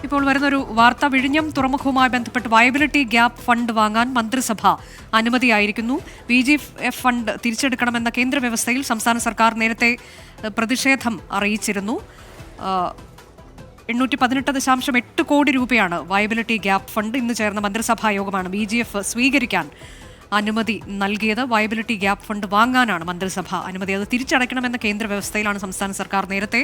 ഇപ്പോൾ വരുന്നൊരു വാർത്ത, വിഴിഞ്ഞം തുറമുഖവുമായി ബന്ധപ്പെട്ട് വയബിലിറ്റി ഗ്യാപ്പ് ഫണ്ട് വാങ്ങാൻ മന്ത്രിസഭ അനുമതിയായിരിക്കുന്നു. VGF ഫണ്ട് തിരിച്ചെടുക്കണമെന്ന കേന്ദ്ര വ്യവസ്ഥയിൽ സംസ്ഥാന സർക്കാർ നേരത്തെ പ്രതിഷേധം അറിയിച്ചിരുന്നു. 818.8 കോടി രൂപയാണ് വയബിലിറ്റി ഗ്യാപ്പ് ഫണ്ട്. ഇന്ന് ചേർന്ന മന്ത്രിസഭാ യോഗമാണ് VGF സ്വീകരിക്കാൻ അനുമതി നൽകിയത്. വയബിലിറ്റി ഗ്യാപ്പ് ഫണ്ട് വാങ്ങാനാണ് മന്ത്രിസഭ അനുമതി. അത് തിരിച്ചടയ്ക്കണമെന്ന കേന്ദ്ര വ്യവസ്ഥയിലാണ് സംസ്ഥാന സർക്കാർ നേരത്തെ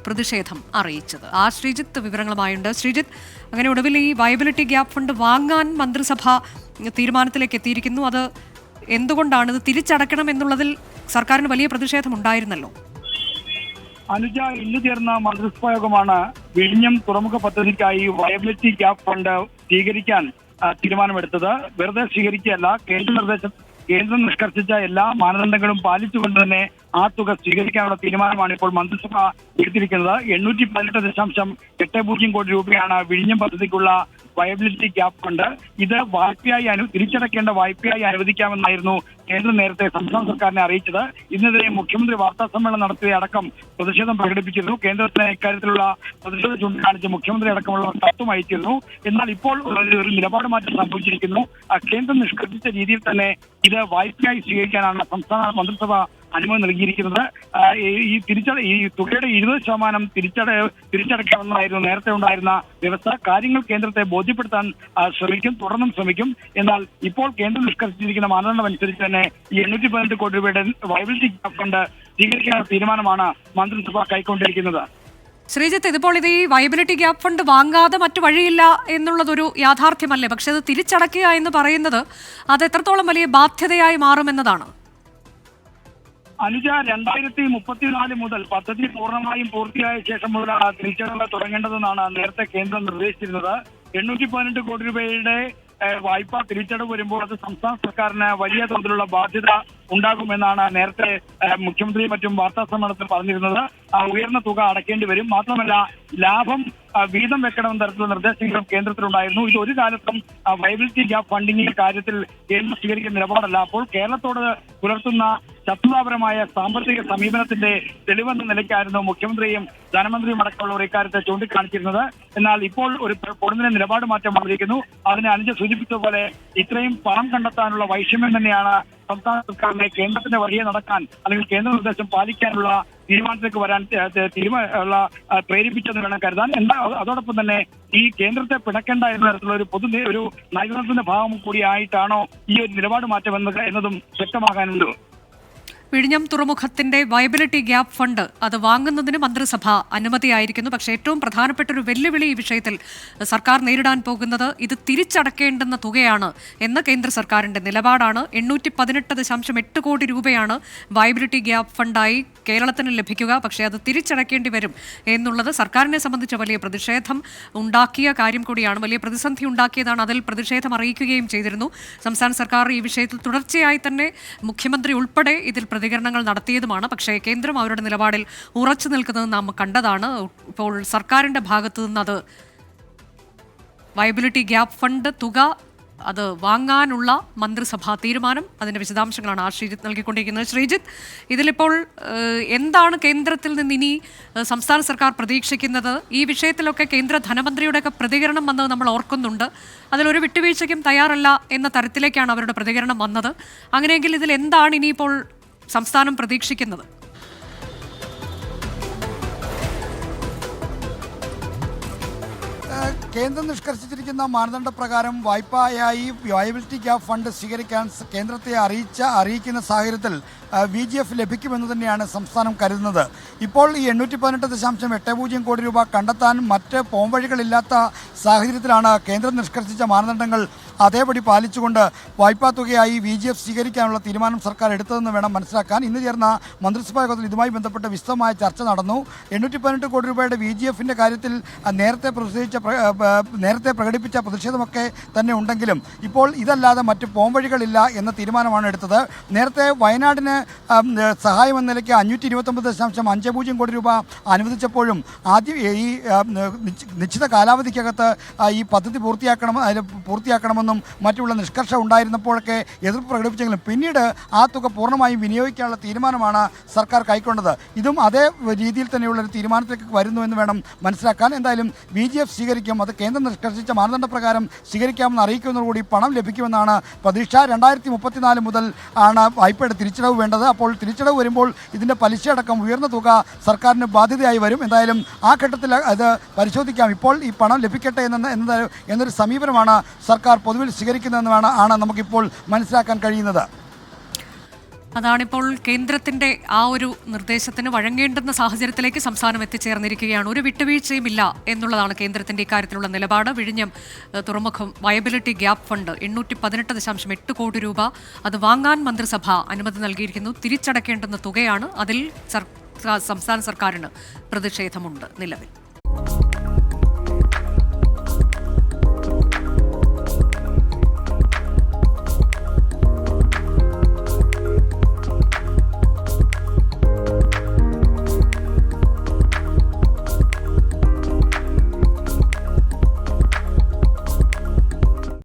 പ്രതിഷേധം അറിയിച്ചത്. ശ്രീജിത്ത് വിവരങ്ങളുമായുണ്ട്. ശ്രീജിത്ത്, അങ്ങനെ ഒടുവിൽ ഈ വയബിലിറ്റി ഗ്യാപ്പ് ഫണ്ട് വാങ്ങാൻ മന്ത്രിസഭ തീരുമാനത്തിലേക്ക് എത്തിയിരിക്കുന്നു. അത് എന്തുകൊണ്ടാണ്? ഇത് തിരിച്ചടയ്ക്കണം എന്നുള്ളതിൽ സർക്കാരിന് വലിയ പ്രതിഷേധം ഉണ്ടായിരുന്നല്ലോ. അനുജ, ഇന്ന് ചേർന്ന മന്ത്രിസഭാ യോഗമാണ് വിഴിഞ്ഞം തുറമുഖ പദ്ധതിക്കായി വയബിലിറ്റി ഗ്യാപ്പ് ഫണ്ട് സ്വീകരിക്കാൻ തീരുമാനമെടുത്തത്. വെറുതെ സ്വീകരിക്കുകയല്ല, കേന്ദ്രം നിഷ്കർഷിച്ച എല്ലാ മാനദണ്ഡങ്ങളും പാലിച്ചുകൊണ്ട് തന്നെ ആ തുക സ്വീകരിക്കാനുള്ള തീരുമാനമാണ് ഇപ്പോൾ മന്ത്രിസഭ എടുത്തിരിക്കുന്നത്. 818.80 കോടി രൂപയാണ് വിഴിഞ്ഞം പദ്ധതിക്കുള്ള വയബിലിറ്റി ഗ്യാപ്പ് ഫണ്ട്. ഇത് വായ്പയായി തിരിച്ചടയ്ക്കേണ്ട വായ്പയായി അനുവദിക്കാമെന്നായിരുന്നു കേന്ദ്രം നേരത്തെ സംസ്ഥാന സർക്കാരിനെ അറിയിച്ചത്. ഇതിനെതിരെ മുഖ്യമന്ത്രി വാർത്താ സമ്മേളനം നടത്തിയ അടക്കം പ്രതിഷേധം പ്രകടിപ്പിച്ചിരുന്നു. കേന്ദ്രത്തിന് ഇക്കാര്യത്തിലുള്ള പ്രതിഷേധം ചൂണ്ടിക്കാണിച്ച് മുഖ്യമന്ത്രി അടക്കമുള്ളവർ കത്തും അയച്ചിരുന്നു. എന്നാൽ ഇപ്പോൾ ഒരു നിലപാട് മാറ്റം സംഭവിച്ചിരിക്കുന്നു. കേന്ദ്രം നിഷ്കർഷിച്ച രീതിയിൽ തന്നെ ഇത് വായ്പയായി സ്വീകരിക്കാനാണ് സംസ്ഥാന മന്ത്രിസഭ അനുമതി നൽകിയിരിക്കുന്നത്. ഈ തുകയുടെ 20% തിരിച്ചടയ്ക്കണമെന്നായിരുന്നു നേരത്തെ ഉണ്ടായിരുന്ന വ്യവസ്ഥ. കാര്യങ്ങൾ കേന്ദ്രത്തെ ബോധ്യപ്പെടുത്താൻ തുടർന്നും ശ്രമിക്കും. എന്നാൽ ഇപ്പോൾ കേന്ദ്രം നിഷ്കർഷിച്ചിരിക്കുന്ന മാനദണ്ഡം അനുസരിച്ച് തന്നെ ഈ 818 കോടി രൂപയുടെ വയബിലിറ്റി ഗ്യാപ്പ് ഫണ്ട് സ്വീകരിക്കാനുള്ള തീരുമാനമാണ് മന്ത്രിസഭ കൈക്കൊണ്ടിരിക്കുന്നത്. ശ്രീജിത്ത്, ഇതിപ്പോൾ ഈ വയബിലിറ്റി ഗ്യാപ്പ് ഫണ്ട് വാങ്ങാതെ മറ്റു വഴിയില്ല എന്നുള്ളതൊരു യാഥാർത്ഥ്യമല്ലേ? പക്ഷെ അത് തിരിച്ചടയ്ക്കുക എന്ന് പറയുന്നത് അത് എത്രത്തോളം വലിയ ബാധ്യതയായി മാറുമെന്നതാണ്. അനുജ, 2034 മുതൽ പദ്ധതി പൂർണ്ണമായും പൂർത്തിയായ ശേഷം മുതൽ തിരിച്ചടവ് തുടങ്ങേണ്ടതെന്നാണ് നേരത്തെ കേന്ദ്രം നിർദ്ദേശിച്ചിരുന്നത്. 818 കോടി രൂപയുടെ വായ്പ തിരിച്ചടവ് വരുമ്പോൾ അത് സംസ്ഥാന സർക്കാരിന് വലിയ തോതിലുള്ള ബാധ്യത ഉണ്ടാകുമെന്നാണ് നേരത്തെ മുഖ്യമന്ത്രി മറ്റും വാർത്താ സമ്മേളനത്തിൽ പറഞ്ഞിരുന്നത്. ഉയർന്ന തുക അടയ്ക്കേണ്ടി വരും. മാത്രമല്ല, ലാഭം വീതം വെക്കണമെന്ന തരത്തിലുള്ള നിർദ്ദേശങ്ങളും കേന്ദ്രത്തിലുണ്ടായിരുന്നു. ഇത് ഒരു കാലത്തും വയബിലിറ്റി ഗ്യാപ്പ് ഫണ്ടിങ്ങിന്റെ കാര്യത്തിൽ കേന്ദ്രം സ്വീകരിക്കുന്ന നിലപാടല്ല. അപ്പോൾ കേരളത്തോട് പുലർത്തുന്ന ശത്രുതാപരമായ സാമ്പത്തിക സമീപനത്തിന്റെ തെളിവെന്ന നിലയ്ക്കായിരുന്നു മുഖ്യമന്ത്രിയും ധനമന്ത്രിയും അടക്കമുള്ളവർ ഇക്കാര്യത്തെ ചൂണ്ടിക്കാണിച്ചിരുന്നത്. എന്നാൽ ഇപ്പോൾ ഒരു പൊടുന്നതിന് നിലപാട് മാറ്റം വന്നിരിക്കുന്നു. അതിന് അനുജ സൂചിപ്പിച്ചതുപോലെ ഇത്രയും പണം കണ്ടെത്താനുള്ള വൈഷമ്യം തന്നെയാണ് സംസ്ഥാന സർക്കാരിനെ കേന്ദ്രത്തിന്റെ വഴിയെ നടക്കാൻ അല്ലെങ്കിൽ കേന്ദ്ര നിർദ്ദേശം പാലിക്കാനുള്ള തീരുമാനത്തിലേക്ക് വരാൻ പ്രേരിപ്പിച്ചെന്ന് വേണം കരുതാൻ. അതോടൊപ്പം തന്നെ ഈ കേന്ദ്രത്തെ പിണക്കേണ്ട എന്ന തരത്തിലുള്ള ഒരു നയതന്ത്രത്തിന്റെ ഭാഗം കൂടിയായിട്ടാണോ ഈ ഒരു നിലപാട് മാറ്റം എന്നതും വ്യക്തമാകാനുണ്ട്. വിഴിഞ്ഞം തുറമുഖത്തിന്റെ വയബിലിറ്റി ഗ്യാപ്പ് ഫണ്ട് അത് വാങ്ങുന്നതിന് മന്ത്രിസഭ അനുമതിയായിരിക്കുന്നു. പക്ഷേ ഏറ്റവും പ്രധാനപ്പെട്ട ഒരു വെല്ലുവിളി ഈ വിഷയത്തിൽ സർക്കാർ നേരിടാൻ പോകുന്നത് ഇത് തിരിച്ചടക്കേണ്ടുന്ന തുകയാണ് എന്ന കേന്ദ്ര സർക്കാരിന്റെ നിലപാടാണ്. 818.8 കോടി രൂപയാണ് വയബിലിറ്റി ഗ്യാപ്പ് ഫണ്ടായി കേരളത്തിന് ലഭിക്കുക. പക്ഷേ അത് തിരിച്ചടക്കേണ്ടി വരും എന്നുള്ളത് സർക്കാരിനെ സംബന്ധിച്ച് വലിയ പ്രതിഷേധം ഉണ്ടാക്കിയ കാര്യം കൂടിയാണ്. വലിയ പ്രതിസന്ധി ഉണ്ടാക്കിയതാണ്. അതിൽ പ്രതിഷേധം അറിയിക്കുകയും ചെയ്തിരുന്നു. സംസ്ഥാന സർക്കാർ ഈ വിഷയത്തിൽ തുടർച്ചയായി തന്നെ മുഖ്യമന്ത്രി ഉൾപ്പെടെ ഇതിൽ പ്രതികരണങ്ങൾ നടത്തിയതുമാണ്. പക്ഷേ കേന്ദ്രം അവരുടെ നിലപാടിൽ ഉറച്ചു നിൽക്കുന്നത് നാം കണ്ടതാണ്. ഇപ്പോൾ സർക്കാരിന്റെ ഭാഗത്തു നിന്ന് അത് വയബിലിറ്റി ഗ്യാപ്പ് ഫണ്ട് തുക അത് വാങ്ങാനുള്ള മന്ത്രിസഭാ തീരുമാനം, അതിന്റെ വിശദാംശങ്ങളാണ് ശ്രീജിത്ത് നൽകിക്കൊണ്ടിരിക്കുന്നത്. ശ്രീജിത്ത്, ഇതിലിപ്പോൾ എന്താണ് കേന്ദ്രത്തിൽ നിന്ന് ഇനി സംസ്ഥാന സർക്കാർ പ്രതീക്ഷിക്കുന്നത്? ഈ വിഷയത്തിലൊക്കെ കേന്ദ്ര ധനമന്ത്രിയുടെയൊക്കെ പ്രതികരണം വന്നത് നമ്മൾ ഓർക്കുന്നുണ്ട്. അതിലൊരു വിട്ടുവീഴ്ചയ്ക്കും തയ്യാറല്ല എന്ന തരത്തിലേക്കാണ് അവരുടെ പ്രതികരണം വന്നത്. അങ്ങനെയെങ്കിൽ ഇതിൽ എന്താണ് ഇനിയിപ്പോൾ സംസ്ഥാനം പ്രതീക്ഷിക്കുന്നത്? കേന്ദ്രം നിഷ്കർഷിച്ചിരിക്കുന്ന മാനദണ്ഡപ്രകാരം വായ്പയായി വയബിലിറ്റി ഗ്യാപ്പ് ഫണ്ട് സ്വീകരിക്കാൻ കേന്ദ്രത്തെ അറിയിക്കുന്ന സാഹചര്യത്തിൽ VGF ലഭിക്കുമെന്ന് തന്നെയാണ് സംസ്ഥാനം കരുതുന്നത്. ഇപ്പോൾ ഈ 818.80 കോടി രൂപ കണ്ടെത്താൻ മറ്റ് പോംവഴികളില്ലാത്ത സാഹചര്യത്തിലാണ് കേന്ദ്രം നിഷ്കർഷിച്ച മാനദണ്ഡങ്ങൾ അതേപടി പാലിച്ചുകൊണ്ട് വായ്പാ തുകയായി VGF സ്വീകരിക്കാനുള്ള തീരുമാനം സർക്കാർ എടുത്തതെന്ന് വേണം മനസ്സിലാക്കാൻ. ഇന്ന് ചേർന്ന മന്ത്രിസഭാ യോഗത്തിൽ ഇതുമായി ബന്ധപ്പെട്ട വിശദമായ ചർച്ച നടന്നു. 818 കോടി രൂപയുടെ VGFന്റെ കാര്യത്തിൽ നേരത്തെ നേരത്തെ പ്രകടിപ്പിച്ച പ്രതിഷേധമൊക്കെ തന്നെ ഉണ്ടെങ്കിലും ഇപ്പോൾ ഇതല്ലാതെ മറ്റ് പോംവഴികളില്ല എന്ന തീരുമാനമാണ് എടുത്തത്. നേരത്തെ വയനാടിന് സഹായം എന്ന നിലയ്ക്ക് 529.50 കോടി രൂപ അനുവദിച്ചപ്പോഴും ആദ്യം ഈ നിശ്ചിത കാലാവധിക്കകത്ത് ഈ പദ്ധതി പൂർത്തിയാക്കണമെന്നും മറ്റുള്ള നിഷ്കർഷ ഉണ്ടായിരുന്നപ്പോഴൊക്കെ എതിർപ്പ് പ്രകടിപ്പിച്ചെങ്കിലും പിന്നീട് ആ തുക പൂർണ്ണമായും വിനിയോഗിക്കാനുള്ള തീരുമാനമാണ് സർക്കാർ കൈക്കൊണ്ടത്. ഇതും അതേ രീതിയിൽ തന്നെയുള്ള ഒരു തീരുമാനത്തിലേക്ക് വരുന്നു എന്ന് വേണം മനസ്സിലാക്കാൻ. എന്തായാലും VGF സ്വീകരിക്കും, അത് കേന്ദ്രം നിഷ്കർഷിച്ച മാനദണ്ഡപ്രകാരം സ്വീകരിക്കാമെന്ന് അറിയിക്കുന്നതോടുകൂടി പണം ലഭിക്കുമെന്നാണ് പ്രതീക്ഷ. 2034 മുതൽ ആണ് വായ്പയുടെ തിരിച്ചടവ് വേണ്ടത്. അപ്പോൾ തിരിച്ചടവ് വരുമ്പോൾ ഇതിൻ്റെ പലിശയടക്കം ഉയർന്ന തുക സർക്കാരിന് ബാധ്യതയായി വരും. എന്തായാലും ആ ഘട്ടത്തിൽ അത് പരിശോധിക്കാം. ഇപ്പോൾ ഈ പണം ലഭിക്കട്ടെ എന്നൊരു സമീപനമാണ് സർക്കാർ പൊതുവിൽ സ്വീകരിക്കുന്നതെന്നാണ് നമുക്കിപ്പോൾ മനസ്സിലാക്കാൻ കഴിയുന്നത്. അതാണിപ്പോൾ കേന്ദ്രത്തിന്റെ ആ ഒരു നിർദ്ദേശത്തിന് വഴങ്ങേണ്ടുന്ന സാഹചര്യത്തിലേക്ക് സംസ്ഥാനം എത്തിച്ചേർന്നിരിക്കുകയാണ്. ഒരു വിട്ടുവീഴ്ചയുമില്ല എന്നുള്ളതാണ് കേന്ദ്രത്തിന്റെ ഇക്കാര്യത്തിലുള്ള നിലപാട്. വിഴിഞ്ഞം തുറമുഖം വയബിലിറ്റി ഗ്യാപ് ഫണ്ട് 818.8 കോടി രൂപ അത് വാങ്ങാൻ മന്ത്രിസഭ അനുമതി നൽകിയിരിക്കുന്നു. തിരിച്ചടക്കേണ്ടുന്ന തുകയാണ്. അതിൽ സംസ്ഥാന സർക്കാരിന് പ്രതിഷേധമുണ്ട് നിലവിൽ.